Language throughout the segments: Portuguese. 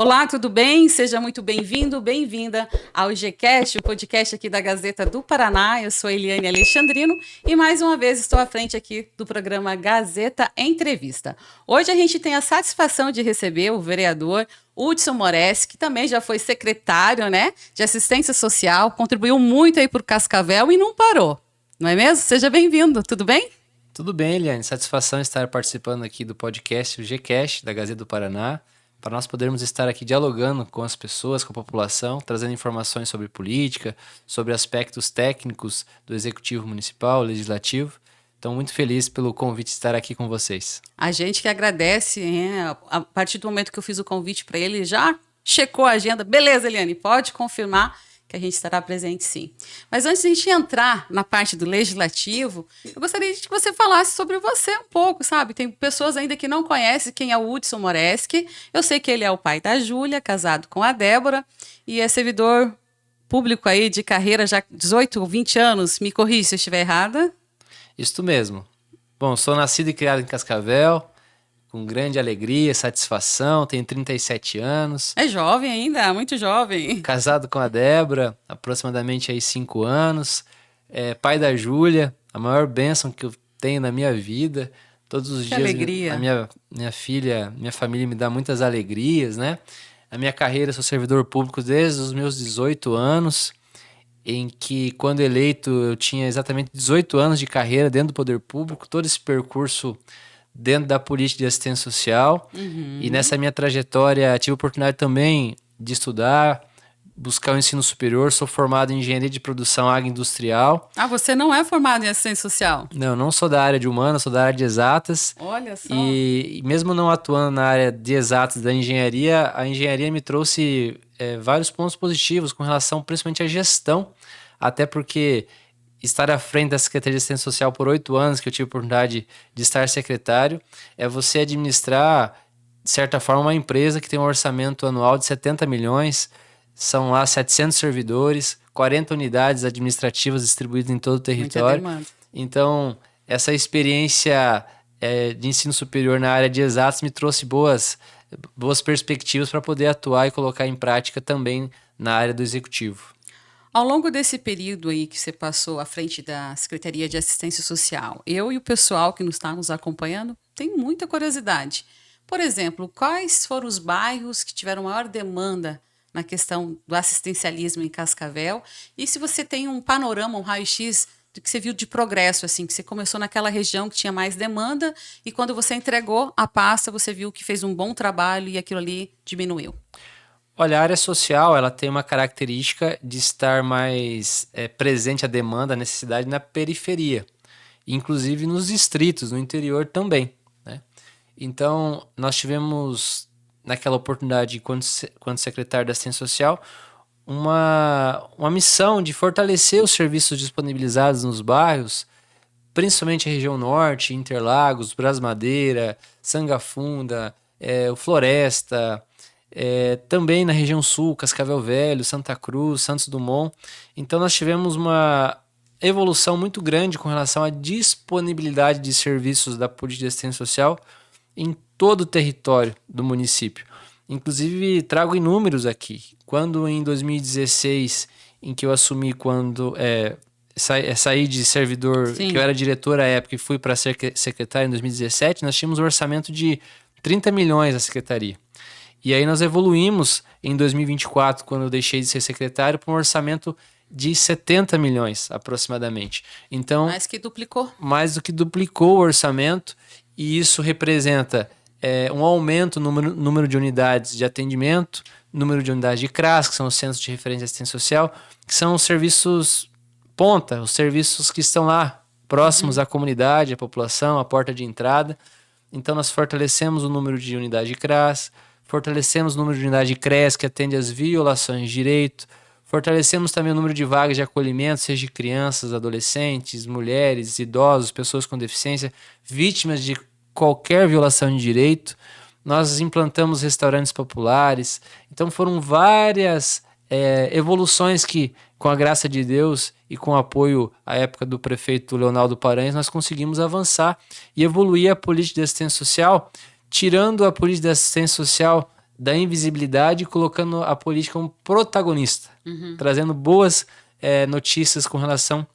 Olá, tudo bem? Seja muito bem-vindo, bem-vinda ao GCast, o podcast aqui da Gazeta do Paraná. Eu sou Eliane Alexandrino e mais uma vez estou à frente aqui do programa Gazeta Entrevista. Hoje a gente tem a satisfação de receber o vereador Hudson Moreschi, que também já foi secretário, de Assistência Social, contribuiu muito aí para o Cascavel e não parou, não é mesmo? Seja bem-vindo, tudo bem? Tudo bem, Eliane. Satisfação estar participando aqui do podcast, o GCast, da Gazeta do Paraná, para nós podermos estar aqui dialogando com as pessoas, com a população, trazendo informações sobre política, sobre aspectos técnicos do Executivo Municipal, Legislativo. Então, muito feliz pelo convite de estar aqui com vocês. A gente que agradece, a partir do momento que eu fiz o convite para ele, já checou a agenda. Beleza, Eliane, pode confirmar que a gente estará presente, sim. Mas antes de a gente entrar na parte do legislativo, eu gostaria que você falasse sobre você um pouco, sabe? Tem pessoas ainda que não conhecem quem é o Hudson Moreschi. Eu sei que ele é o pai da Júlia, casado com a Débora, e é servidor público aí de carreira já 18 ou 20 anos. Me corrija se eu estiver errada. Isso mesmo. Bom, sou nascido e criado em Cascavel, com grande alegria, satisfação, tenho 37 anos. É jovem ainda, muito jovem. Casado com a Débora, aproximadamente aí 5 anos. Pai da Júlia, a maior bênção que eu tenho na minha vida. Todos os Que dias alegria. a minha filha, minha família me dá muitas alegrias, né? A minha carreira, sou servidor público desde os meus 18 anos, em que quando eleito eu tinha exatamente 18 anos de carreira dentro do poder público, todo esse percurso dentro da política de assistência social. E nessa minha trajetória tive a oportunidade também de estudar, buscar o ensino superior. Sou formado em engenharia de produção agroindustrial. Ah, você não é formado em assistência social? Não sou da área de humanas, sou da área de exatas. Olha só. E mesmo não atuando na área de exatas da engenharia, a engenharia me trouxe vários pontos positivos com relação principalmente à gestão, até porque estar à frente da Secretaria de Assistência Social por 8 anos, que eu tive a oportunidade de estar secretário, é você administrar, de certa forma, uma empresa que tem um orçamento anual de 70 milhões, são lá 700 servidores, 40 unidades administrativas distribuídas em todo o território. Então, essa experiência de ensino superior na área de exatos me trouxe boas perspectivas para poder atuar e colocar em prática também na área do executivo. Ao longo desse período aí que você passou à frente da Secretaria de Assistência Social, eu e o pessoal que nos está nos acompanhando tem muita curiosidade. Por exemplo, quais foram os bairros que tiveram maior demanda na questão do assistencialismo em Cascavel? E se você tem um panorama, um raio-x do que você viu de progresso, assim, que você começou naquela região que tinha mais demanda e quando você entregou a pasta, você viu que fez um bom trabalho e aquilo ali diminuiu. Olha, a área social ela tem uma característica de estar mais presente a demanda, a necessidade na periferia, inclusive nos distritos, no interior também, né? Então, nós tivemos, naquela oportunidade, quando secretário da Assistência Social, uma missão de fortalecer os serviços disponibilizados nos bairros, principalmente a região norte, Interlagos, Brasmadeira, Sangafunda, o Floresta, também na região sul, Cascavel Velho, Santa Cruz, Santos Dumont. Então nós tivemos uma evolução muito grande com relação à disponibilidade de serviços da política de assistência social em todo o território do município. Inclusive trago em números aqui. Quando em 2016, em que eu assumi, quando saí de servidor, Sim. que eu era diretor à época e fui para ser secretário em 2017, nós tínhamos um orçamento de 30 milhões da secretaria. E aí nós evoluímos em 2024, quando eu deixei de ser secretário, para um orçamento de 70 milhões aproximadamente. Então, Mais que duplicou. mais do que duplicou o orçamento, e isso representa um aumento no número de unidades de atendimento, número de unidades de CRAS, que são os Centros de Referência de Assistência Social, que são os serviços ponta, os serviços que estão lá próximos à comunidade, à população, à porta de entrada. Então nós fortalecemos o número de unidades de CRAS, fortalecemos o número de unidades de CRES que atende às violações de direito, fortalecemos também o número de vagas de acolhimento, seja de crianças, adolescentes, mulheres, idosos, pessoas com deficiência, vítimas de qualquer violação de direito. Nós implantamos restaurantes populares. Então foram várias evoluções que, com a graça de Deus e com o apoio à época do prefeito Leonardo Paranhos, nós conseguimos avançar e evoluir a política de assistência social, tirando a política de assistência social da invisibilidade e colocando a política como protagonista, trazendo boas notícias com relação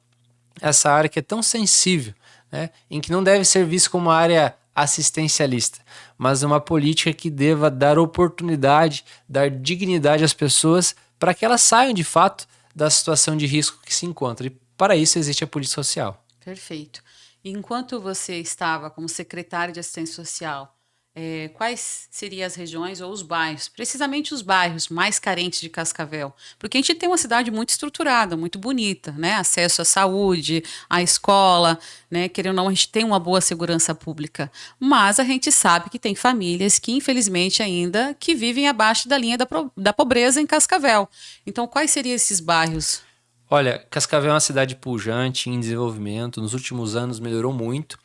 a essa área que é tão sensível, né, em que não deve ser visto como uma área assistencialista, mas uma política que deva dar oportunidade, dar dignidade às pessoas para que elas saiam de fato da situação de risco que se encontram. E para isso existe a política social. Perfeito. E enquanto você estava como secretário de assistência social, quais seriam as regiões ou os bairros, precisamente os bairros mais carentes de Cascavel? Porque a gente tem uma cidade muito estruturada, muito bonita, né? Acesso à saúde, à escola, né? Querendo ou não, a gente tem uma boa segurança pública. Mas a gente sabe que tem famílias que, infelizmente, ainda que vivem abaixo da linha da pobreza em Cascavel. Então, quais seriam esses bairros? Olha, Cascavel é uma cidade pujante, em desenvolvimento, nos últimos anos melhorou muito,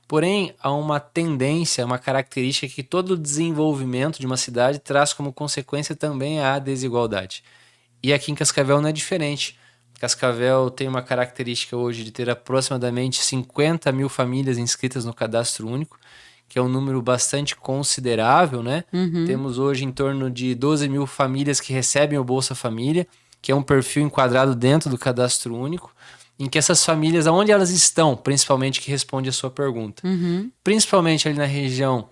porém há uma tendência, uma característica que todo desenvolvimento de uma cidade traz como consequência também a desigualdade. E aqui em Cascavel não é diferente. Cascavel tem uma característica hoje de ter aproximadamente 50 mil famílias inscritas no Cadastro Único, que é um número bastante considerável, né? Temos hoje em torno de 12 mil famílias que recebem o Bolsa Família, que é um perfil enquadrado dentro do Cadastro Único, em que essas famílias, aonde elas estão, principalmente, que responde a sua pergunta. Principalmente ali na região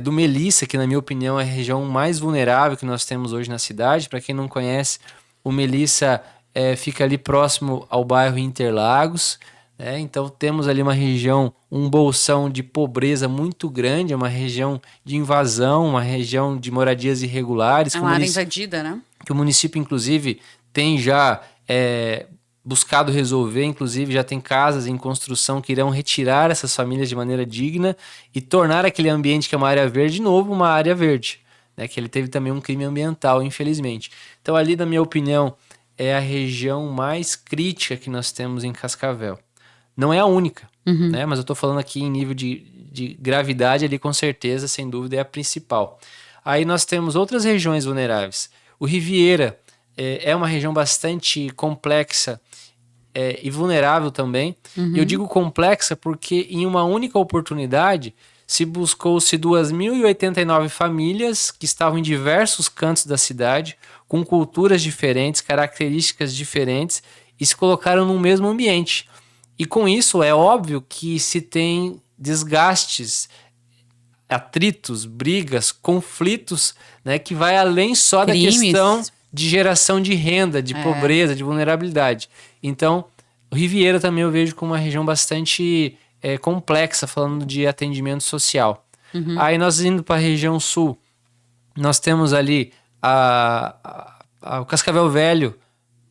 do Melissa, que na minha opinião é a região mais vulnerável que nós temos hoje na cidade. Para quem não conhece, o Melissa fica ali próximo ao bairro Interlagos, né? Então temos ali uma região, um bolsão de pobreza muito grande, é uma região de invasão, uma região de moradias irregulares. É uma área invadida, né? Que o município, inclusive, tem já buscado resolver, inclusive já tem casas em construção que irão retirar essas famílias de maneira digna e tornar aquele ambiente que é uma área verde, de novo, uma área verde, né? Que ele teve também um crime ambiental, infelizmente. Então ali, na minha opinião, é a região mais crítica que nós temos em Cascavel. Não é a única, né? Mas eu estou falando aqui em nível de gravidade ali, com certeza, sem dúvida, é a principal. Aí nós temos outras regiões vulneráveis. O Riviera é uma região bastante complexa e vulnerável também. Eu digo complexa porque em uma única oportunidade buscou-se 2.089 famílias que estavam em diversos cantos da cidade, com culturas diferentes, características diferentes, e se colocaram no mesmo ambiente. E com isso é óbvio que se tem desgastes, atritos, brigas, conflitos, né, que vai além só da questão de geração de renda, de pobreza, de vulnerabilidade. Então, o Riviera também eu vejo como uma região bastante complexa, falando de atendimento social. Aí nós indo para a região sul, nós temos ali o Cascavel Velho,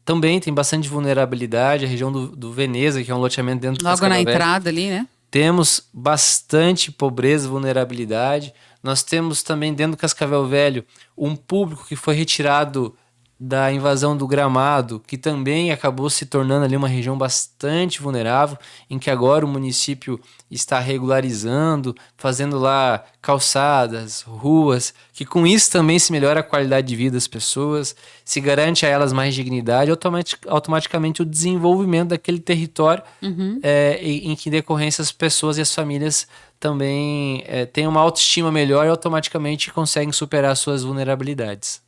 também tem bastante vulnerabilidade, a região do Veneza, que é um loteamento dentro do Cascavel Logo na Velho. entrada ali, né? Temos bastante pobreza, vulnerabilidade. Nós temos também dentro do Cascavel Velho um público que foi retirado da invasão do Gramado, que também acabou se tornando ali uma região bastante vulnerável, em que agora o município está regularizando, fazendo lá calçadas, ruas, que com isso também se melhora a qualidade de vida das pessoas, se garante a elas mais dignidade, automaticamente o desenvolvimento daquele território, em que decorrência as pessoas e as famílias também têm uma autoestima melhor e automaticamente conseguem superar suas vulnerabilidades.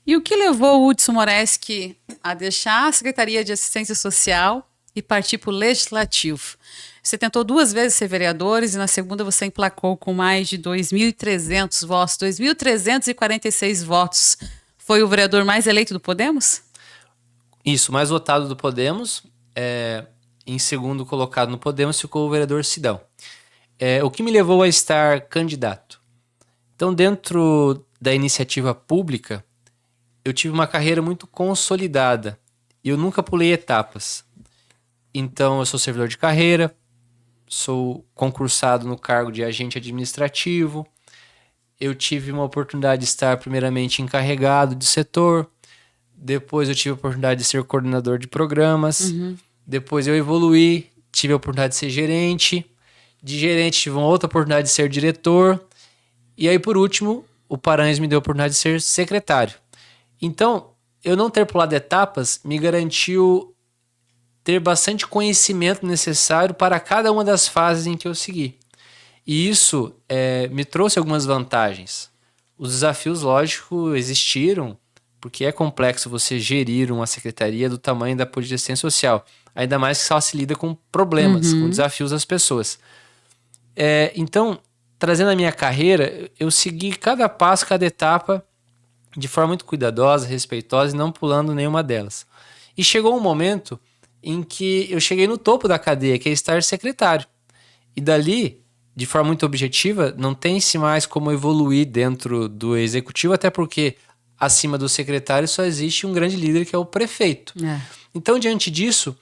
E o que levou o Hudson Moreschi a deixar a Secretaria de Assistência Social e partir para o Legislativo? Você tentou 2 vezes ser vereador e na segunda você emplacou com mais de 2.300 votos, 2.346 votos. Foi o vereador mais eleito do Podemos? Isso, mais votado do Podemos. Em segundo colocado no Podemos ficou o vereador Sidão. O que me levou a estar candidato? Então, dentro da iniciativa pública, eu tive uma carreira muito consolidada e eu nunca pulei etapas. Então, eu sou servidor de carreira, sou concursado no cargo de agente administrativo, eu tive uma oportunidade de estar primeiramente encarregado de setor, depois eu tive a oportunidade de ser coordenador de programas, depois eu evoluí, tive a oportunidade de ser gerente, de gerente tive uma outra oportunidade de ser diretor, e aí por último, o Paranhos me deu a oportunidade de ser secretário. Então, eu não ter pulado etapas me garantiu ter bastante conhecimento necessário para cada uma das fases em que eu segui. E isso me trouxe algumas vantagens. Os desafios, lógico, existiram, porque é complexo você gerir uma secretaria do tamanho da política de assistência social. Ainda mais que só se lida com problemas, com Uhum. desafios das pessoas. Então, trazendo a minha carreira, eu segui cada passo, cada etapa de forma muito cuidadosa, respeitosa e não pulando nenhuma delas. E chegou um momento em que eu cheguei no topo da cadeia, que é estar secretário. E dali, de forma muito objetiva, não tem-se mais como evoluir dentro do executivo, até porque acima do secretário só existe um grande líder, que é o prefeito. Então, diante disso,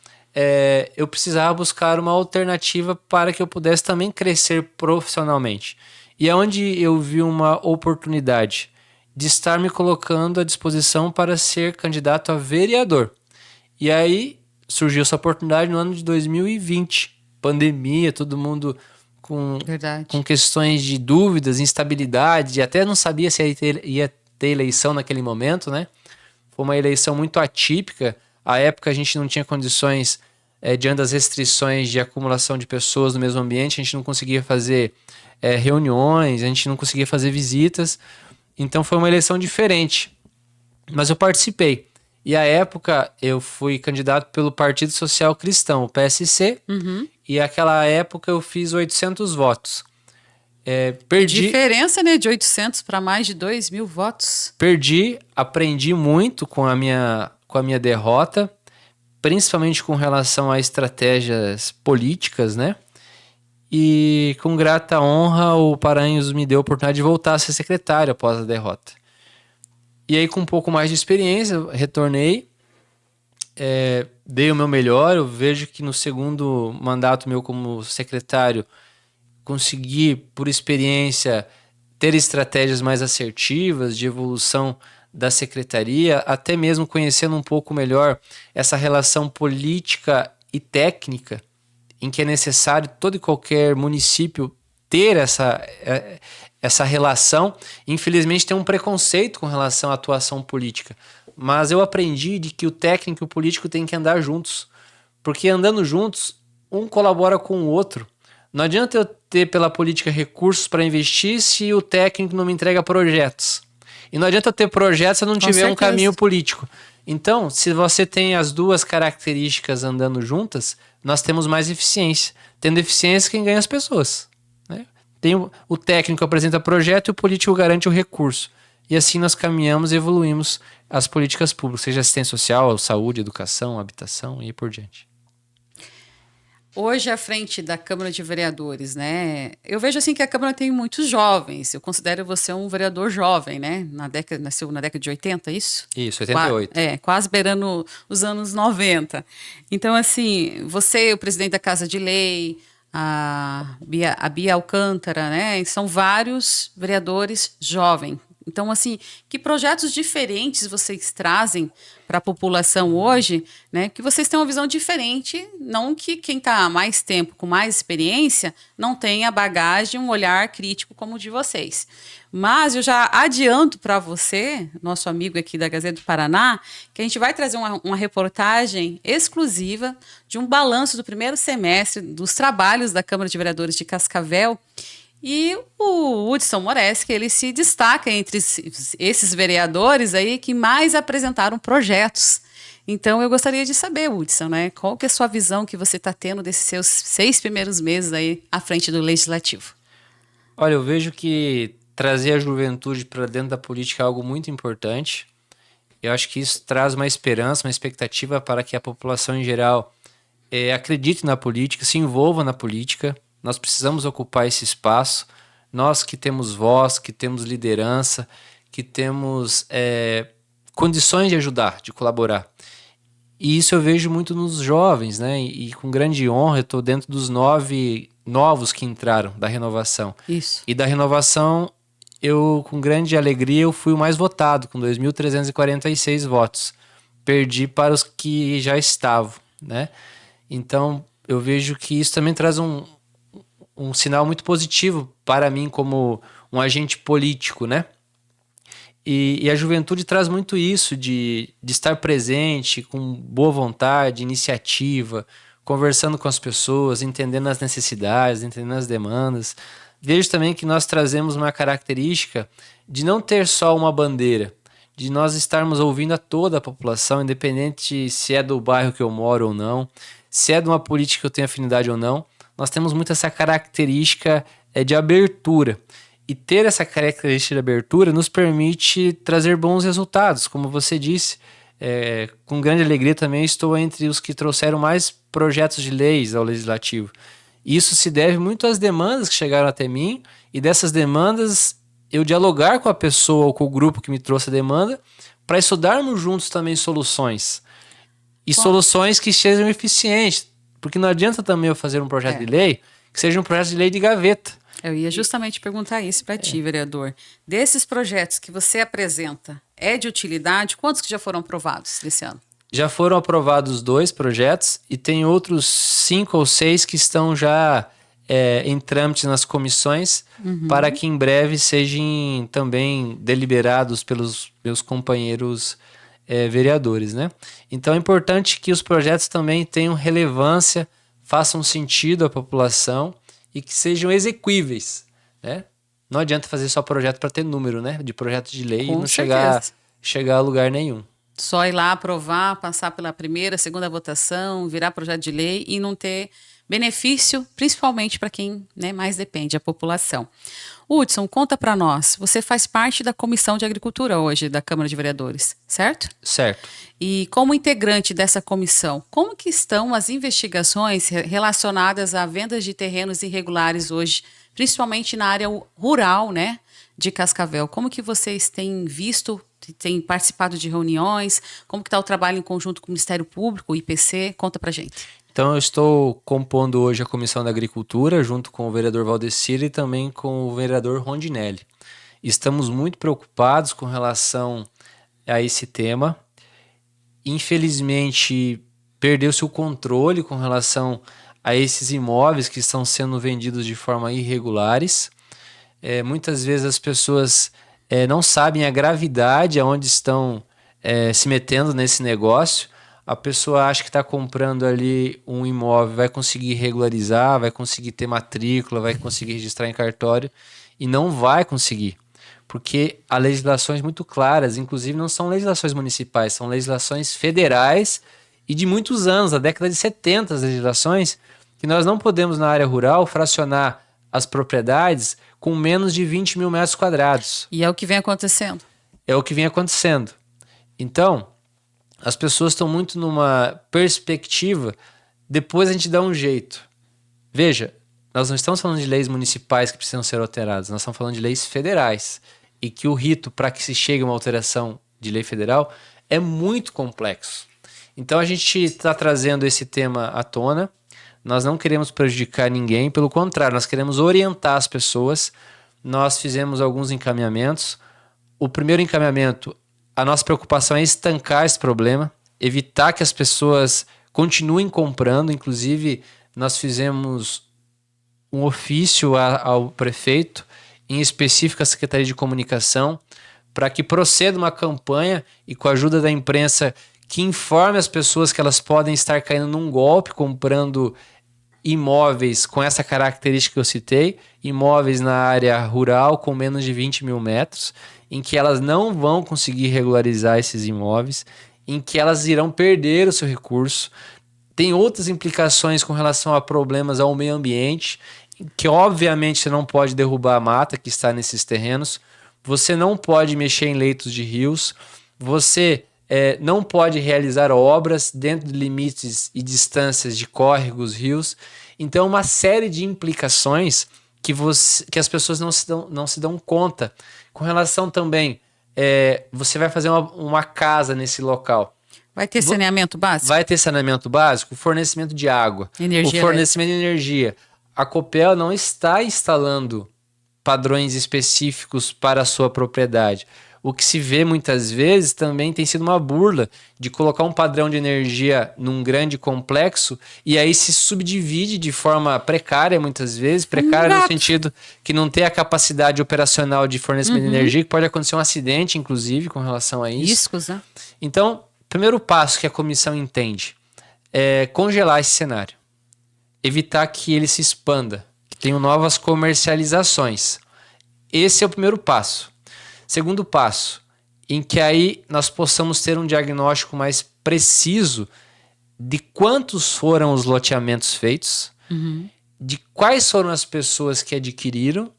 eu precisava buscar uma alternativa para que eu pudesse também crescer profissionalmente. E é onde eu vi uma oportunidade de estar me colocando à disposição para ser candidato a vereador. E aí surgiu essa oportunidade no ano de 2020. Pandemia, todo mundo com questões de dúvidas, instabilidade, até não sabia se ia ter eleição naquele momento, né? Foi uma eleição muito atípica. À época a gente não tinha condições, diante das restrições de acumulação de pessoas no mesmo ambiente, a gente não conseguia fazer reuniões, a gente não conseguia fazer visitas. Então foi uma eleição diferente. Mas eu participei. E à época eu fui candidato pelo Partido Social Cristão, o PSC, e naquela época eu fiz 800 votos. Perdi, Diferença, né, de 800 para mais de 2.000 votos. aprendi muito com a minha derrota, principalmente com relação a estratégias políticas, né? E com grata honra o Paranhos me deu a oportunidade de voltar a ser secretário após a derrota. E aí, com um pouco mais de experiência, eu retornei, dei o meu melhor. Eu vejo que no segundo mandato meu como secretário, consegui, por experiência, ter estratégias mais assertivas de evolução da secretaria, até mesmo conhecendo um pouco melhor essa relação política e técnica, em que é necessário todo e qualquer município ter essa relação. Infelizmente tem um preconceito com relação à atuação política, mas eu aprendi de que o técnico e o político têm que andar juntos, porque andando juntos, um colabora com o outro. Não adianta eu ter pela política recursos para investir se o técnico não me entrega projetos. E não adianta eu ter projetos se eu não tiver um caminho político. Então, se você tem as duas características andando juntas, nós temos mais eficiência. Tendo eficiência, quem ganha as pessoas. Né? Tem o técnico apresenta projeto e o político garante o recurso. E assim nós caminhamos e evoluímos as políticas públicas, seja assistência social, saúde, educação, habitação e por diante. Hoje, à frente da Câmara de Vereadores, né? Eu vejo assim que a Câmara tem muitos jovens. Eu considero você um vereador jovem, né? Nasceu na década de 80, isso? Isso, 88. Quase beirando os anos 90. Então, assim, você, o presidente da Casa de Lei, a Bia Alcântara, né? São vários vereadores jovens. Então, assim, que projetos diferentes vocês trazem para a população hoje, né? Que vocês têm uma visão diferente, não que quem está há mais tempo, com mais experiência, não tenha bagagem, um olhar crítico como o de vocês. Mas eu já adianto para você, nosso amigo aqui da Gazeta do Paraná, que a gente vai trazer uma reportagem exclusiva de um balanço do primeiro semestre dos trabalhos da Câmara de Vereadores de Cascavel. E o Hudson Moreschi, ele se destaca entre esses vereadores aí que mais apresentaram projetos. Então, eu gostaria de saber, Hudson, né, qual que é a sua visão que você está tendo desses seus 6 primeiros meses aí à frente do Legislativo? Olha, eu vejo que trazer a juventude para dentro da política é algo muito importante. Eu acho que isso traz uma esperança, uma expectativa para que a população em geral acredite na política, se envolva na política. Nós precisamos ocupar esse espaço. Nós que temos voz, que temos liderança, que temos condições de ajudar, de colaborar. E isso eu vejo muito nos jovens, né? E com grande honra, eu estou dentro dos 9 novos que entraram da renovação. Isso. E da renovação, eu, com grande alegria, eu fui o mais votado, com 2.346 votos. Perdi para os que já estavam, né? Então, eu vejo que isso também traz um sinal muito positivo para mim como um agente político, né? E a juventude traz muito isso de estar presente, com boa vontade, iniciativa, conversando com as pessoas, entendendo as necessidades, entendendo as demandas, vejo também que nós trazemos uma característica de não ter só uma bandeira, de nós estarmos ouvindo a toda a população, independente se é do bairro que eu moro ou não, se é de uma política que eu tenho afinidade ou não. Nós temos muito essa característica de abertura. E ter essa característica de abertura nos permite trazer bons resultados. Como você disse, com grande alegria também estou entre os que trouxeram mais projetos de leis ao Legislativo. Isso se deve muito às demandas que chegaram até mim, e dessas demandas eu dialogar com a pessoa ou com o grupo que me trouxe a demanda para estudarmos juntos também soluções. E soluções que sejam eficientes. Porque não adianta também eu fazer um projeto de lei que seja um projeto de lei de gaveta. Eu ia justamente perguntar isso para ti, vereador. Desses projetos que você apresenta, é de utilidade? Quantos que já foram aprovados desse ano? Já foram aprovados 2 projetos e tem outros 5 ou 6 que estão já em trâmite nas comissões, para que em breve sejam também deliberados pelos meus companheiros vereadores, né? Então é importante que os projetos também tenham relevância, façam sentido à população e que sejam exequíveis, né? Não adianta fazer só projeto para ter número, né? De projeto de lei Com e não certeza. chegar a lugar nenhum. Só ir lá aprovar, passar pela primeira, segunda votação, virar projeto de lei e não ter benefício, principalmente para quem, né, mais depende, a população. Hudson, conta para nós. Você faz parte da Comissão de Agricultura hoje da Câmara de Vereadores, certo? Certo. E como integrante dessa comissão, como que estão as investigações relacionadas a vendas de terrenos irregulares hoje, principalmente na área rural, né, de Cascavel? Como que vocês têm visto, têm participado de reuniões? Como que está o trabalho em conjunto com o Ministério Público, o IPC? Conta pra gente. Então eu estou compondo hoje a Comissão da Agricultura junto com o vereador Valdecir e também com o vereador Rondinelli. Estamos muito preocupados com relação a esse tema. Infelizmente, perdeu-se o controle com relação a esses imóveis que estão sendo vendidos de forma irregulares. Muitas vezes as pessoas não sabem a gravidade aonde estão se metendo nesse negócio. A pessoa acha que está comprando ali um imóvel, vai conseguir regularizar, vai conseguir ter matrícula, vai conseguir registrar em cartório, e não vai conseguir. Porque há legislações muito claras, inclusive não são legislações municipais, são legislações federais e de muitos anos, da década de 70, as legislações, que nós não podemos na área rural fracionar as propriedades com menos de 20 mil metros quadrados. E é o que vem acontecendo. É o que vem acontecendo. Então, as pessoas estão muito numa perspectiva, depois a gente dá um jeito. Veja, nós não estamos falando de leis municipais que precisam ser alteradas, nós estamos falando de leis federais. E que o rito para que se chegue a uma alteração de lei federal é muito complexo. Então a gente está trazendo esse tema à tona, nós não queremos prejudicar ninguém, pelo contrário, nós queremos orientar as pessoas. Nós fizemos alguns encaminhamentos. O primeiro encaminhamento, a nossa preocupação é estancar esse problema, evitar que as pessoas continuem comprando. Inclusive, nós fizemos um ofício ao prefeito, em específico à Secretaria de Comunicação, para que proceda uma campanha e com a ajuda da imprensa que informe as pessoas que elas podem estar caindo num golpe comprando imóveis com essa característica que eu citei, imóveis na área rural com menos de 20 mil metros, em que elas não vão conseguir regularizar esses imóveis, em que elas irão perder o seu recurso. Tem outras implicações com relação a problemas ao meio ambiente, que obviamente você não pode derrubar a mata que está nesses terrenos, você não pode mexer em leitos de rios, você não pode realizar obras dentro de limites e distâncias de córregos, rios. Então, uma série de implicações que as pessoas não se dão conta. Com relação também, você vai fazer uma casa nesse local. Vai ter saneamento básico? Vai ter saneamento básico, fornecimento de água, Energia o fornecimento de energia. A Copel não está instalando padrões específicos para a sua propriedade. O que se vê muitas vezes também tem sido uma burla de colocar um padrão de energia num grande complexo e aí se subdivide de forma precária muitas vezes, precária no sentido que não tem a capacidade operacional de fornecimento de energia, que pode acontecer um acidente, inclusive, com relação a isso. Riscos, né? Então, primeiro passo que a comissão entende é congelar esse cenário. Evitar que ele se expanda. tenho novas comercializações. Esse é o primeiro passo. Segundo passo, em que aí nós possamos ter um diagnóstico mais preciso de quantos foram os loteamentos feitos, de quais foram as pessoas que adquiriram,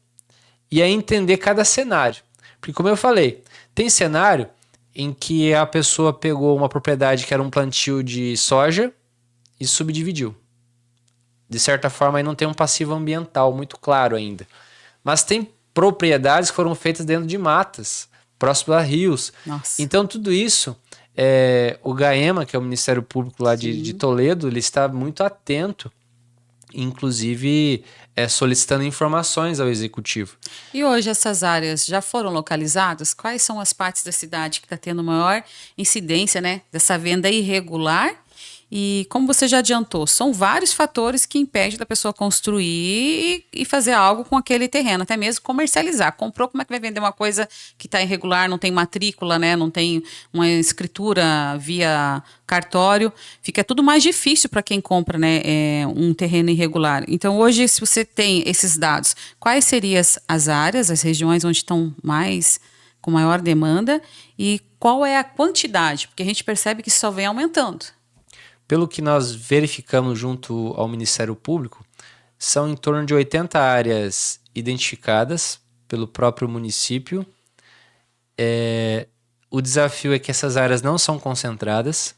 e aí entender cada cenário. Porque, como eu falei, tem cenário em que a pessoa pegou uma propriedade que era um plantio de soja e subdividiu. De certa forma, aí não tem um passivo ambiental muito claro ainda. Mas tem propriedades que foram feitas dentro de matas, próximo a rios. Nossa. Então, tudo isso, o GAEMA, que é o Ministério Público lá de Toledo, ele está muito atento, inclusive solicitando informações ao Executivo. E hoje essas áreas já foram localizadas? Quais são as partes da cidade que está tendo maior incidência, né, dessa venda irregular? E como você já adiantou, são vários fatores que impedem da pessoa construir e fazer algo com aquele terreno, até mesmo comercializar. Comprou, como é que vai vender uma coisa que está irregular, não tem matrícula, né? Não tem uma escritura via cartório? Fica tudo mais difícil para quem compra, né, um terreno irregular. Então, hoje, se você tem esses dados, quais seriam as áreas, as regiões onde estão com maior demanda e qual é a quantidade? Porque a gente percebe que só vem aumentando. Pelo que nós verificamos junto ao Ministério Público, são em torno de 80 áreas identificadas pelo próprio município. O desafio é que essas áreas não são concentradas.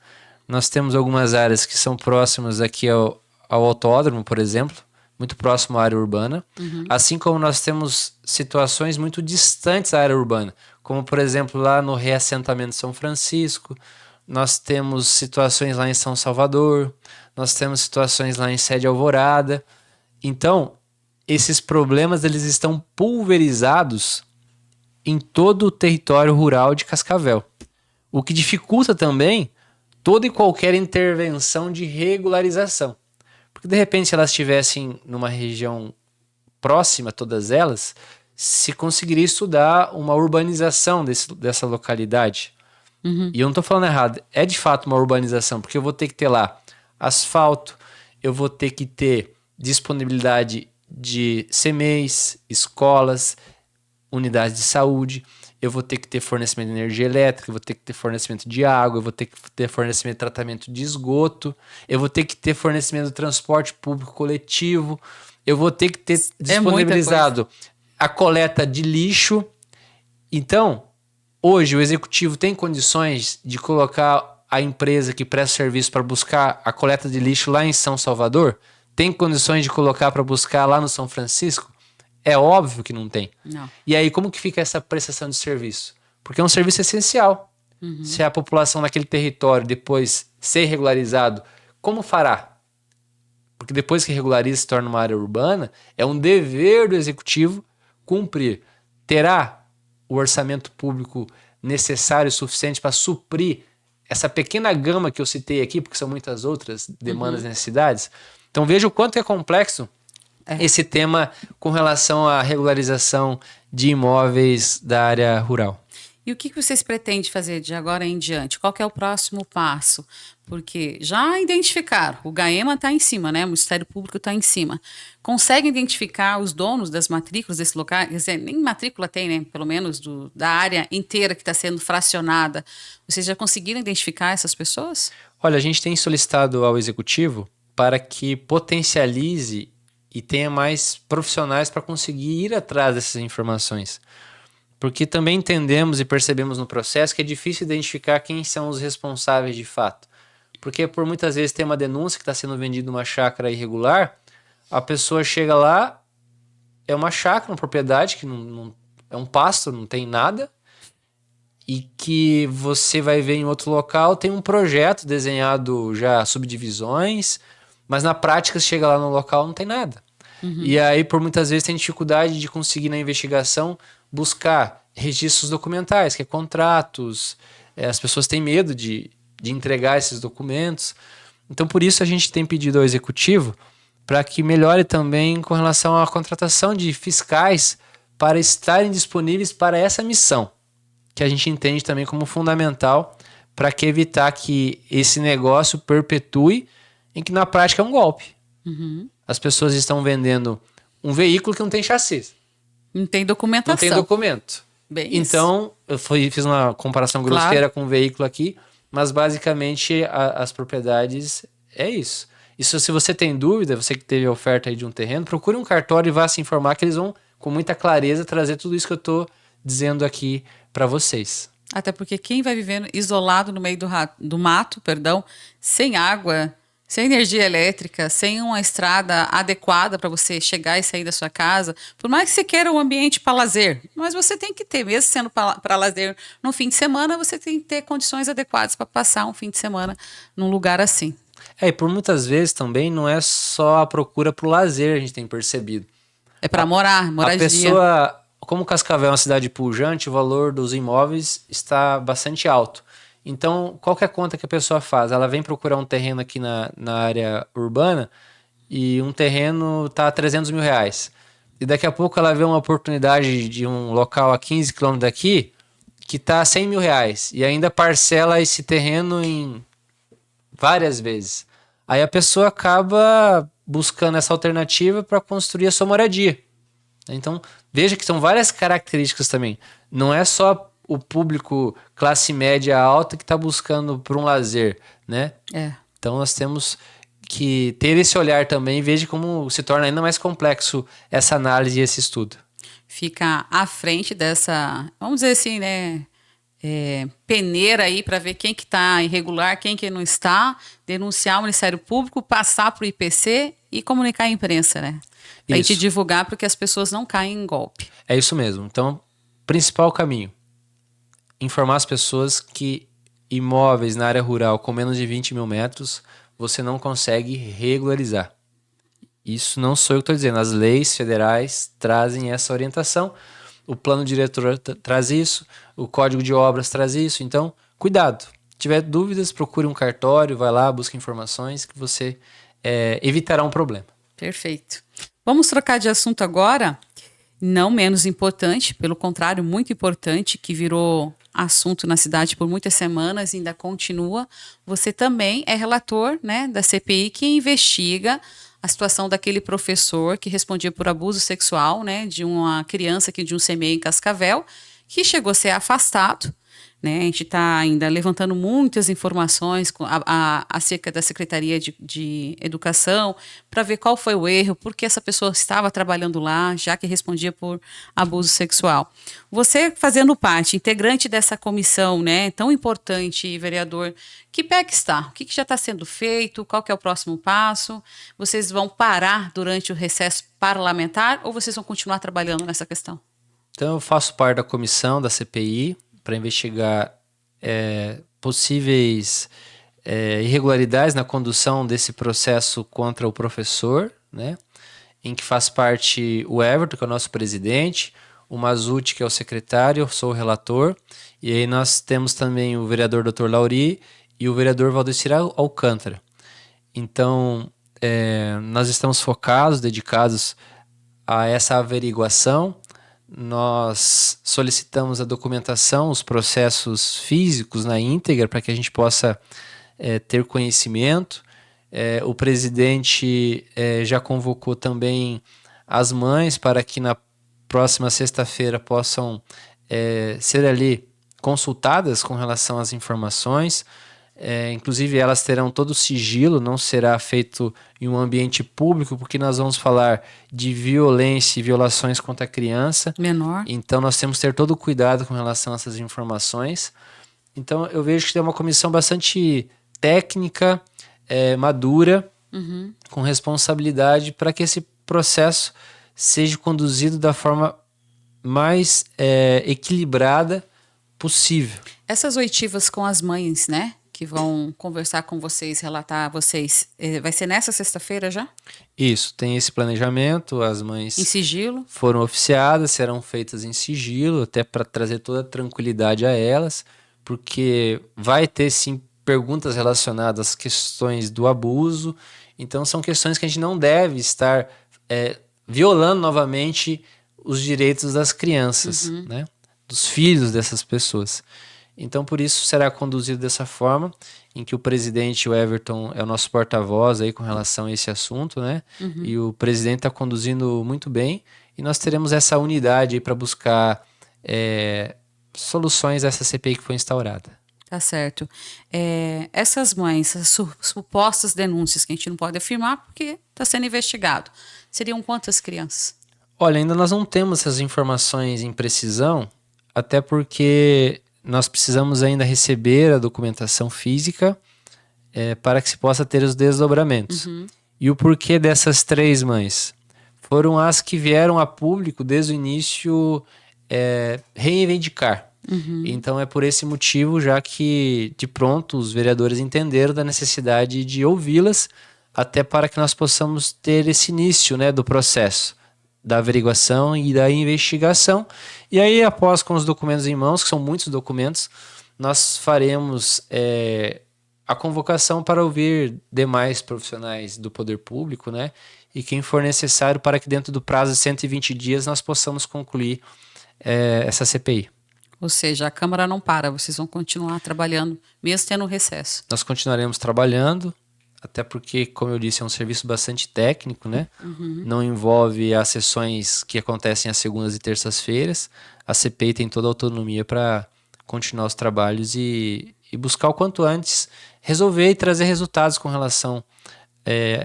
Nós temos algumas áreas que são próximas aqui ao autódromo, por exemplo, muito próximo à área urbana. Assim como nós temos situações muito distantes da área urbana, como, por exemplo, lá no reassentamento de São Francisco. Nós temos situações lá em São Salvador, nós temos situações lá em Sede Alvorada. Então, esses problemas eles estão pulverizados em todo o território rural de Cascavel. O que dificulta também toda e qualquer intervenção de regularização. Porque, de repente, se elas estivessem numa região próxima, todas elas, se conseguiria estudar uma urbanização dessa localidade. E eu não estou falando errado, é de fato uma urbanização, porque eu vou ter que ter lá asfalto, eu vou ter que ter disponibilidade de CMEs, escolas, unidades de saúde, eu vou ter que ter fornecimento de energia elétrica, eu vou ter que ter fornecimento de água, eu vou ter que ter fornecimento de tratamento de esgoto, eu vou ter que ter fornecimento de transporte público coletivo, eu vou ter que ter disponibilizado a coleta de lixo. Então, hoje, o Executivo tem condições de colocar a empresa que presta serviço para buscar a coleta de lixo lá em São Salvador? Tem condições de colocar para buscar lá no São Francisco? É óbvio que não tem. Não. E aí, como que fica essa prestação de serviço? Porque é um serviço essencial. Se a população naquele território depois ser regularizado, como fará? Porque depois que regulariza se torna uma área urbana, é um dever do Executivo cumprir. Terá o orçamento público necessário e suficiente para suprir essa pequena gama que eu citei aqui, porque são muitas outras demandas e necessidades. Então veja o quanto é complexo esse tema com relação à regularização de imóveis da área rural. E o que vocês pretendem fazer de agora em diante? Qual que é o próximo passo? Porque já identificaram, o GAEMA está em cima, né? O Ministério Público está em cima. Conseguem identificar os donos das matrículas desse local? Quer dizer, nem matrícula tem, né? Pelo menos da área inteira que está sendo fracionada. Vocês já conseguiram identificar essas pessoas? Olha, a gente tem solicitado ao Executivo para que potencialize e tenha mais profissionais para conseguir ir atrás dessas informações. Porque também entendemos e percebemos no processo que é difícil identificar quem são os responsáveis de fato. Porque por muitas vezes tem uma denúncia que está sendo vendida uma chácara irregular, a pessoa chega lá, é uma chácara, uma propriedade que não é um pasto, não tem nada, e que você vai ver em outro local, tem um projeto desenhado já subdivisões, mas na prática você chega lá no local não tem nada. E aí por muitas vezes tem dificuldade de conseguir na investigação buscar registros documentais, que é contratos, as pessoas têm medo de entregar esses documentos. Então, por isso, a gente tem pedido ao Executivo para que melhore também com relação à contratação de fiscais para estarem disponíveis para essa missão, que a gente entende também como fundamental para que evitar que esse negócio perpetue em que na prática é um golpe. As pessoas estão vendendo um veículo que não tem chassi, Não tem não documentação. tem documento. Bem isso. Então, fiz uma comparação grosseira com o veículo aqui, mas basicamente as propriedades é isso. Isso, se você tem dúvida, você que teve a oferta aí de um terreno, procure um cartório e vá se informar que eles vão, com muita clareza, trazer tudo isso que eu estou dizendo aqui para vocês. Até porque quem vai vivendo isolado no meio do mato, perdão, sem água, sem energia elétrica, sem uma estrada adequada para você chegar e sair da sua casa, por mais que você queira um ambiente para lazer, mas você tem que ter, mesmo sendo para lazer no fim de semana, você tem que ter condições adequadas para passar um fim de semana num lugar assim. E por muitas vezes também não é só a procura pro lazer, a gente tem percebido. É para morar, A moradia. pessoa, como Cascavel é uma cidade pujante, o valor dos imóveis está bastante alto. Então, qual que é a conta que a pessoa faz? Ela vem procurar um terreno aqui na área urbana e um terreno está a 300 mil reais. E daqui a pouco ela vê uma oportunidade de um local a 15 quilômetros daqui que está a 100 mil reais e ainda parcela esse terreno em várias vezes. Aí a pessoa acaba buscando essa alternativa para construir a sua moradia. Então, veja que são várias características também. Não é só o público classe média alta que está buscando por um lazer, né? É. Então, nós temos que ter esse olhar também e veja como se torna ainda mais complexo essa análise e esse estudo. Fica à frente dessa, vamos dizer assim, né? Peneira aí para ver quem que está irregular, quem que não está, denunciar o Ministério Público, passar para o IPC e comunicar à imprensa, né? Para a gente divulgar para que as pessoas não caem em golpe. É isso mesmo. Então, principal caminho, informar as pessoas que imóveis na área rural com menos de 20 mil metros você não consegue regularizar. Isso não sou eu que estou dizendo, as leis federais trazem essa orientação, o plano diretor traz isso, o código de obras traz isso, então cuidado. Se tiver dúvidas, procure um cartório, vai lá, busque informações que você evitará um problema. Perfeito. Vamos trocar de assunto agora, não menos importante, pelo contrário, muito importante, que virou assunto na cidade por muitas semanas e ainda continua. Você também é relator, né, da CPI que investiga a situação daquele professor que respondia por abuso sexual, né, de uma criança aqui de um CMEI em Cascavel, que chegou a ser afastado. Né? A gente está ainda levantando muitas informações acerca da Secretaria de Educação para ver qual foi o erro, por que essa pessoa estava trabalhando lá, já que respondia por abuso sexual. Você fazendo parte, integrante dessa comissão, né, tão importante, vereador, que pé que está? O que já está sendo feito? Qual que é o próximo passo? Vocês vão parar durante o recesso parlamentar ou vocês vão continuar trabalhando nessa questão? Então, eu faço parte da comissão da CPI para investigar possíveis irregularidades na condução desse processo contra o professor, né? Em que faz parte o Everton, que é o nosso presidente, o Mazuti, que é o secretário, eu sou o relator, e aí nós temos também o vereador Dr. Lauri e o vereador Valdecir Alcântara. Então, nós estamos focados, dedicados a essa averiguação. Nós solicitamos a documentação, os processos físicos na íntegra para que a gente possa ter conhecimento. O presidente já convocou também as mães para que na próxima sexta-feira possam ser ali consultadas com relação às informações. Inclusive elas terão todo o sigilo, não será feito em um ambiente público, porque nós vamos falar de violência e violações contra a criança. Menor. Então nós temos que ter todo o cuidado com relação a essas informações. Então eu vejo que tem uma comissão bastante técnica, madura, com responsabilidade para que esse processo seja conduzido da forma mais equilibrada possível. Essas oitivas com as mães, né? Que vão conversar com vocês, relatar a vocês. Vai ser nessa sexta-feira já? Isso, tem esse planejamento, as mães em sigilo foram oficiadas, serão feitas em sigilo, até para trazer toda a tranquilidade a elas, porque vai ter sim perguntas relacionadas às questões do abuso, então são questões que a gente não deve estar violando novamente os direitos das crianças, né? Dos filhos dessas pessoas. Então, por isso, será conduzido dessa forma. em que o presidente, o Everton, é o nosso porta-voz aí com relação a esse assunto, né? E o presidente está conduzindo muito bem. E nós teremos essa unidade aí para buscar soluções a essa CPI que foi instaurada. Tá certo. Essas mães, as supostas denúncias que a gente não pode afirmar porque está sendo investigado, seriam quantas crianças? Olha, ainda nós não temos essas informações em precisão, até porque nós precisamos ainda receber a documentação física para que se possa ter os desdobramentos. E o porquê dessas 3 mães? Foram as que vieram a público desde o início reivindicar. Então é por esse motivo, já que de pronto os vereadores entenderam da necessidade de ouvi-las, até para que nós possamos ter esse início, né, do processo da averiguação e da investigação. E aí, após com os documentos em mãos, que são muitos documentos, nós faremos a convocação para ouvir demais profissionais do poder público, né? E quem for necessário para que dentro do prazo de 120 dias nós possamos concluir essa CPI. Ou seja, a Câmara não para, vocês vão continuar trabalhando, mesmo tendo recesso. Nós continuaremos trabalhando, até porque, como eu disse, é um serviço bastante técnico, né? Não envolve as sessões que acontecem às segundas e terças-feiras. A CPI tem toda a autonomia para continuar os trabalhos e buscar o quanto antes resolver e trazer resultados com relação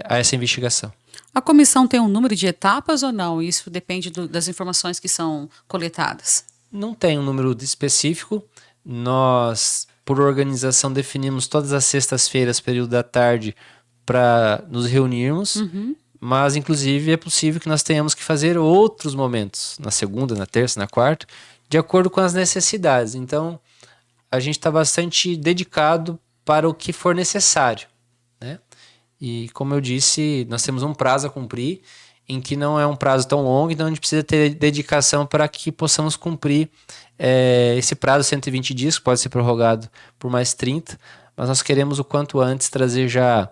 a essa investigação. A comissão tem um número de etapas ou não? Isso depende das informações que são coletadas? Não tem um número específico. Nós, por organização, definimos todas as sextas-feiras, período da tarde, para nos reunirmos. Mas, inclusive, é possível que nós tenhamos que fazer outros momentos, na segunda, na terça, na quarta, de acordo com as necessidades. Então, a gente está bastante dedicado para o que for necessário, né? E, como eu disse, nós temos um prazo a cumprir, em que não é um prazo tão longo, então a gente precisa ter dedicação para que possamos cumprir esse prazo, 120 dias, que pode ser prorrogado por mais 30, mas nós queremos o quanto antes trazer já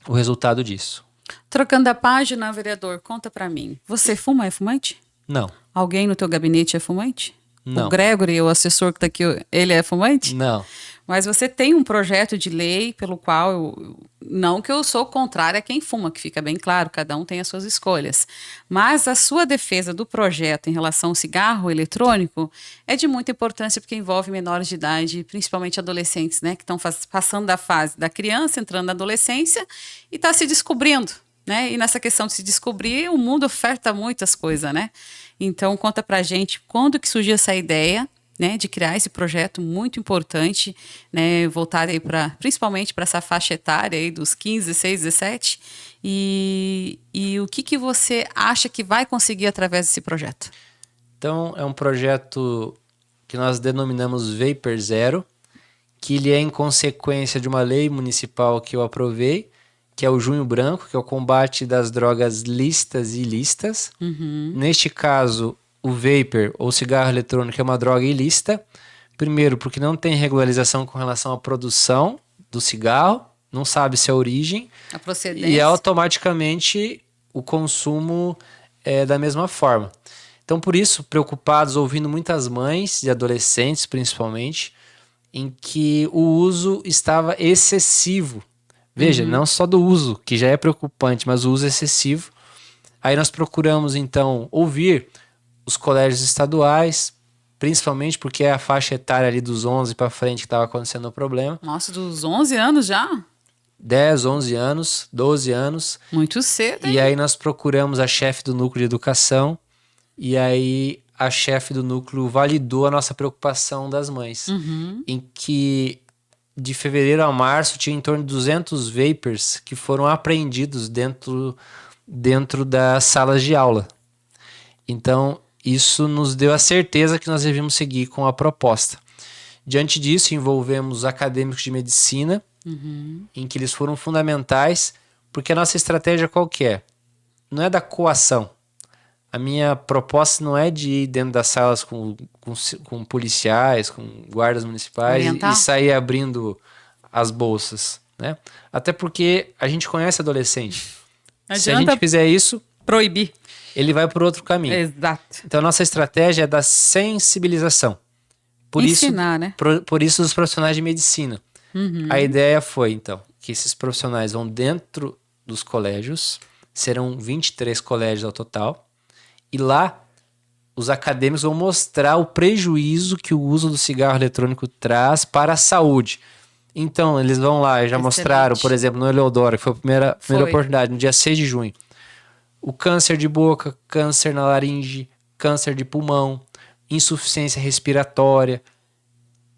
o resultado disso. Trocando a página, vereador, conta para mim. Você fuma, é fumante? Não. Alguém no teu gabinete é fumante? Não. O Gregory, o assessor que está aqui, ele é fumante? Não. Mas você tem um projeto de lei pelo qual, não que eu sou contrária a quem fuma, que fica bem claro, cada um tem as suas escolhas. Mas a sua defesa do projeto em relação ao cigarro eletrônico é de muita importância porque envolve menores de idade, principalmente adolescentes, né, que estão passando da fase da criança, entrando na adolescência e está se descobrindo. Né? E nessa questão de se descobrir, o mundo oferta muitas coisas, né? Então, conta pra gente quando que surgiu essa ideia, né, de criar esse projeto muito importante, né, voltado aí principalmente para essa faixa etária aí dos 15, 16, 17, e o que você acha que vai conseguir através desse projeto? Então, é um projeto que nós denominamos Vapor Zero, que ele é em consequência de uma lei municipal que eu aprovei, que é o Junho Branco, que é o combate das drogas lícitas e ilícitas. Neste caso, o vapor ou cigarro eletrônico é uma droga ilícita. Primeiro, porque não tem regularização com relação à produção do cigarro, não sabe-se a origem. A procedência. E automaticamente o consumo é da mesma forma. Então, por isso, preocupados, ouvindo muitas mães e adolescentes, principalmente, em que o uso estava excessivo. Veja, não só do uso, que já é preocupante, mas o uso excessivo. Aí nós procuramos, então, ouvir os colégios estaduais, principalmente porque é a faixa etária ali dos 11 para frente que estava acontecendo o problema. Nossa, dos 11 anos já? 10, 11 anos, 12 anos. Muito cedo, hein? E aí nós procuramos a chefe do núcleo de educação, e aí a chefe do núcleo validou a nossa preocupação das mães, em que de fevereiro a março tinha em torno de 200 vapers que foram apreendidos dentro das salas de aula. Então, isso nos deu a certeza que nós devíamos seguir com a proposta. Diante disso, envolvemos acadêmicos de medicina, em que eles foram fundamentais, porque a nossa estratégia qual que é? Não é da coação. A minha proposta não é de ir dentro das salas com policiais, com guardas municipais e sair abrindo as bolsas, né? Até porque a gente conhece adolescente. Se a gente fizer isso, proibir. Ele vai por outro caminho. Exato. Então, a nossa estratégia é da sensibilização. Ensinar, né? Por isso, os profissionais de medicina. A ideia foi, então, que esses profissionais vão dentro dos colégios, serão 23 colégios ao total, e lá os acadêmicos vão mostrar o prejuízo que o uso do cigarro eletrônico traz para a saúde. Então, eles vão lá e já mostraram, por exemplo, no Eleodoro, que foi a primeira oportunidade, no dia 6 de junho, o câncer de boca, câncer na laringe, câncer de pulmão, insuficiência respiratória,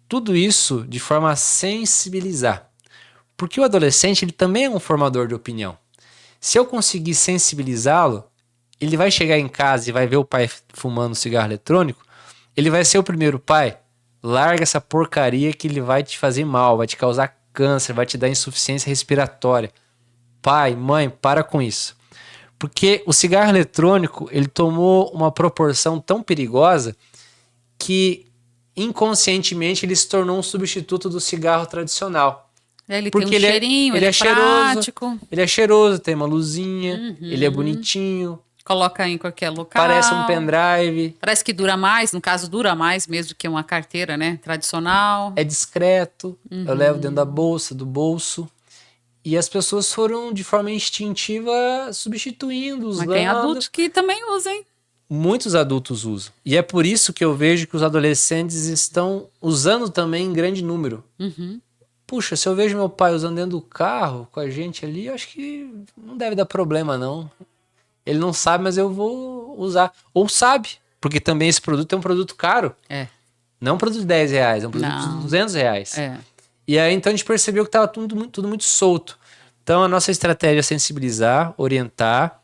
tudo isso de forma a sensibilizar. Porque o adolescente ele também é um formador de opinião. Se eu conseguir sensibilizá-lo, ele vai chegar em casa e vai ver o pai fumando cigarro eletrônico, ele vai ser o primeiro pai. Larga essa porcaria que ele vai te fazer mal, vai te causar câncer, vai te dar insuficiência respiratória. Pai, mãe, para com isso. Porque o cigarro eletrônico ele tomou uma proporção tão perigosa que inconscientemente ele se tornou um substituto do cigarro tradicional. Ele porque tem um cheirinho, ele é prático. Ele é cheiroso, tem uma luzinha, ele é bonitinho. Coloca em qualquer local. Parece um pendrive. Parece que dura mais, no caso dura mais mesmo do que uma carteira, né, tradicional. É discreto, eu levo dentro da bolsa, do bolso. E as pessoas foram de forma instintiva substituindo, usando. Mas tem adultos que também usam, hein? Muitos adultos usam. E é por isso que eu vejo que os adolescentes estão usando também em grande número. Puxa, se eu vejo meu pai usando dentro do carro com a gente ali, eu acho que não deve dar problema, não. Ele não sabe, mas eu vou usar. Ou sabe, porque também esse produto é um produto caro. Não é um produto de 10 reais, é um produto de 200 reais. E aí então a gente percebeu que estava tudo muito solto. Então a nossa estratégia é sensibilizar, orientar,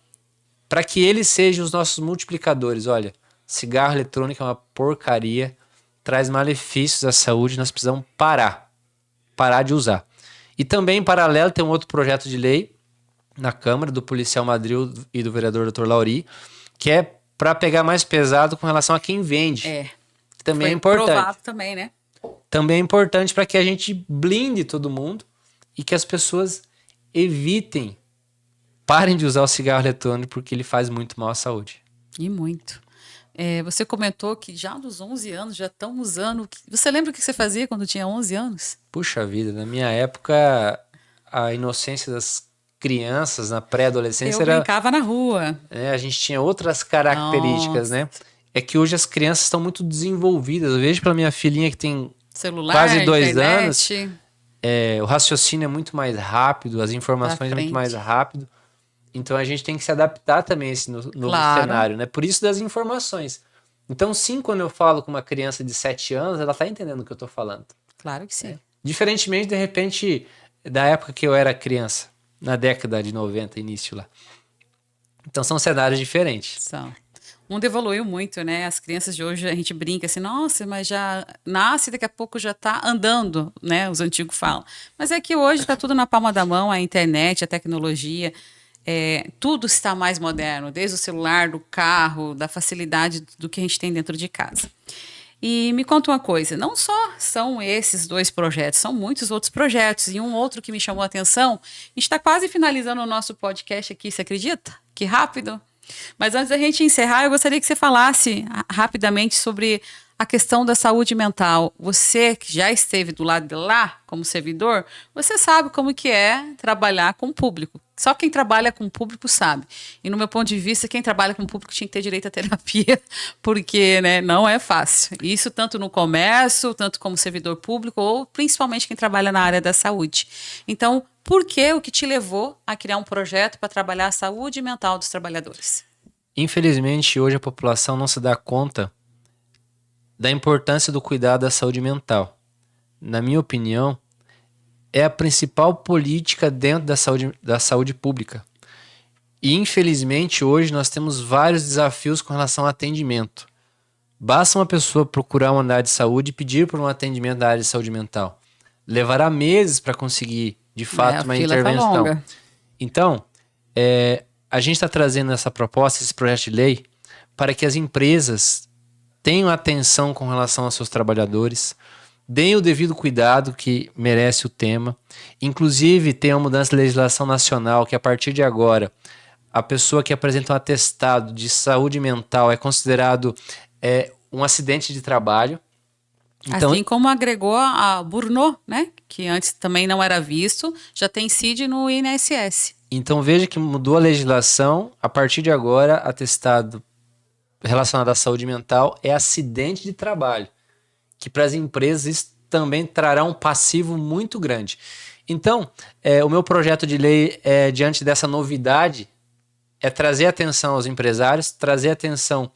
para que eles sejam os nossos multiplicadores. Olha, cigarro eletrônico é uma porcaria, traz malefícios à saúde, nós precisamos parar de usar. E também, em paralelo, tem um outro projeto de lei na Câmara, do policial Madril e do vereador Dr. Lauri, que é para pegar mais pesado com relação a quem vende. Que também é importante. Provado também, né? Também é importante para que a gente blinde todo mundo e que as pessoas evitem, parem de usar o cigarro eletrônico porque ele faz muito mal à saúde. E muito. Você comentou que já dos 11 anos já estão usando. Você lembra o que você fazia quando tinha 11 anos? Puxa vida, na minha época, a inocência das crianças na pré-adolescência era... Eu brincava na rua. A gente tinha outras características, né? É que hoje as crianças estão muito desenvolvidas. Eu vejo pela minha filhinha que tem celular, quase 2 internet. anos. O raciocínio é muito mais rápido, as informações é muito mais rápido. Então a gente tem que se adaptar também a esse novo cenário, né? Por isso das informações. Então sim, quando eu falo com uma criança de 7 anos, ela tá entendendo o que eu tô falando. Claro que sim. Diferentemente, de repente, da época que eu era criança, na década de 90, início lá. Então são cenários diferentes. São. O mundo evoluiu muito, né? As crianças de hoje, a gente brinca assim, nossa, mas já nasce, daqui a pouco já tá andando, né? Os antigos falam. Mas é que hoje tá tudo na palma da mão, a internet, a tecnologia, tudo está mais moderno, desde o celular, do carro, da facilidade do que a gente tem dentro de casa. E me conta uma coisa, não só são esses 2 projetos, são muitos outros projetos. E um outro que me chamou a atenção, a gente está quase finalizando o nosso podcast aqui, você acredita? Que rápido! Mas antes da gente encerrar, eu gostaria que você falasse rapidamente sobre a questão da saúde mental. Você que já esteve do lado de lá como servidor, você sabe como que é trabalhar com o público. Só quem trabalha com o público sabe. E no meu ponto de vista, quem trabalha com o público tinha que ter direito à terapia, porque não é fácil. Isso tanto no comércio, tanto como servidor público, ou principalmente quem trabalha na área da saúde. Então, por que o que te levou a criar um projeto para trabalhar a saúde mental dos trabalhadores? Infelizmente, hoje a população não se dá conta da importância do cuidado da saúde mental. Na minha opinião, é a principal política dentro da saúde pública. E, infelizmente, hoje nós temos vários desafios com relação ao atendimento. Basta uma pessoa procurar uma área de saúde e pedir por um atendimento da área de saúde mental. Levará meses para conseguir, de fato, uma intervenção. Tá longa. Então, a gente está trazendo essa proposta, esse projeto de lei, para que as empresas tenham atenção com relação aos seus trabalhadores, deem o devido cuidado que merece o tema. Inclusive, tem uma mudança de legislação nacional que, a partir de agora, a pessoa que apresenta um atestado de saúde mental é considerado um acidente de trabalho. Então, Assim como agregou a Burnout, né? Que antes também não era visto, já tem CID no INSS. então veja que mudou a legislação. A partir de agora, atestado relacionado à saúde mental é acidente de trabalho, que para as empresas isso também trará um passivo muito grande. Então, o meu projeto de lei, diante dessa novidade, é trazer atenção aos empresários, trazer atenção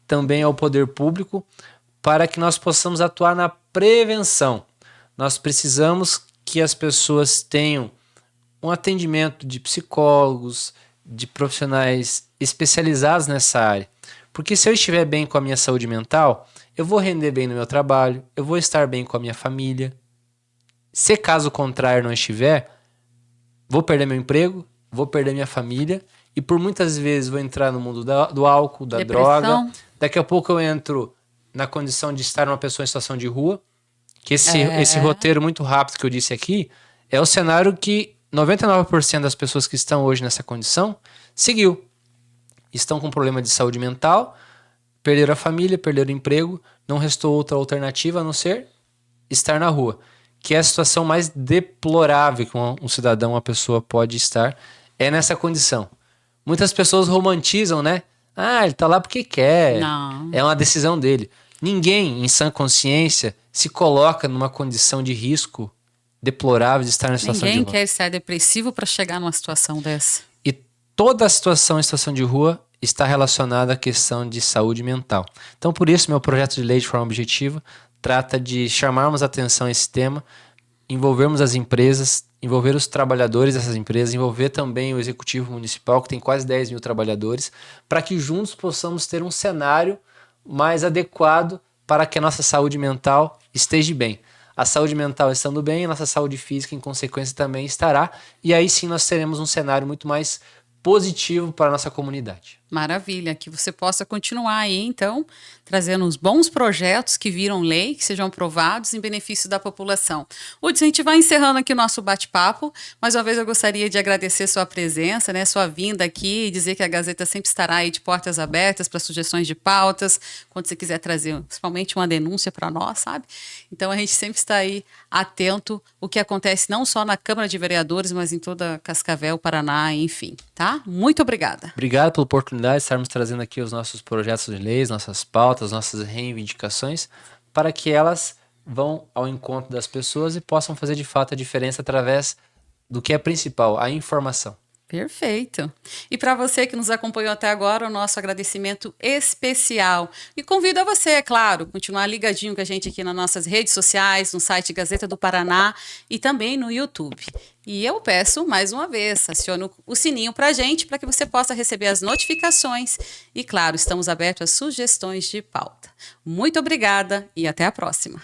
também ao poder público, para que nós possamos atuar na prevenção. Nós precisamos que as pessoas tenham um atendimento de psicólogos, de profissionais especializados nessa área. Porque se eu estiver bem com a minha saúde mental, eu vou render bem no meu trabalho, eu vou estar bem com a minha família. Se caso contrário não estiver, vou perder meu emprego, vou perder minha família e por muitas vezes vou entrar no mundo do álcool, da Depressão. droga. Daqui a pouco eu entro na condição de estar uma pessoa em situação de rua, que esse roteiro muito rápido que eu disse aqui é o cenário que 99% das pessoas que estão hoje nessa condição seguiu. Estão com problema de saúde mental, perderam a família, perderam o emprego, não restou outra alternativa a não ser estar na rua, que é a situação mais deplorável que um cidadão, uma pessoa pode estar, é nessa condição. Muitas pessoas romantizam, né? Ah, ele tá lá porque quer, Não. é uma decisão dele. Ninguém, em sã consciência, se coloca numa condição de risco deplorável de estar na situação de Ninguém rua. quer estar depressivo para chegar numa situação dessa. E toda a situação em situação de rua está relacionada à questão de saúde mental. Então, por isso, meu projeto de lei de forma objetiva trata de chamarmos atenção a esse tema, envolvermos as empresas, envolver os trabalhadores dessas empresas, envolver também o executivo municipal, que tem quase 10 mil trabalhadores, para que juntos possamos ter um cenário mais adequado para que a nossa saúde mental esteja bem. A saúde mental estando bem, a nossa saúde física, em consequência, também estará. E aí sim nós teremos um cenário muito mais positivo para a nossa comunidade. Maravilha, que você possa continuar aí, então, trazendo uns bons projetos que viram lei, que sejam aprovados em benefício da população. Hudson, a gente vai encerrando aqui o nosso bate-papo. Mais uma vez eu gostaria de agradecer sua presença, né, sua vinda aqui, e dizer que a Gazeta sempre estará aí de portas abertas para sugestões de pautas, quando você quiser trazer, principalmente uma denúncia para nós, sabe? Então a gente sempre está aí atento o que acontece não só na Câmara de Vereadores, mas em toda Cascavel, Paraná, enfim, tá? Muito obrigada. Obrigado pela oportunidade de estarmos trazendo aqui os nossos projetos de leis, nossas pautas, nossas reivindicações, para que elas vão ao encontro das pessoas e possam fazer de fato a diferença através do que é principal, a informação. Perfeito. E para você que nos acompanhou até agora, o nosso agradecimento especial. E convido a você, é claro, continuar ligadinho com a gente aqui nas nossas redes sociais, no site Gazeta do Paraná e também no YouTube. E eu peço mais uma vez, acione o sininho para a gente, para que você possa receber as notificações. E claro, estamos abertos a sugestões de pauta. Muito obrigada e até a próxima.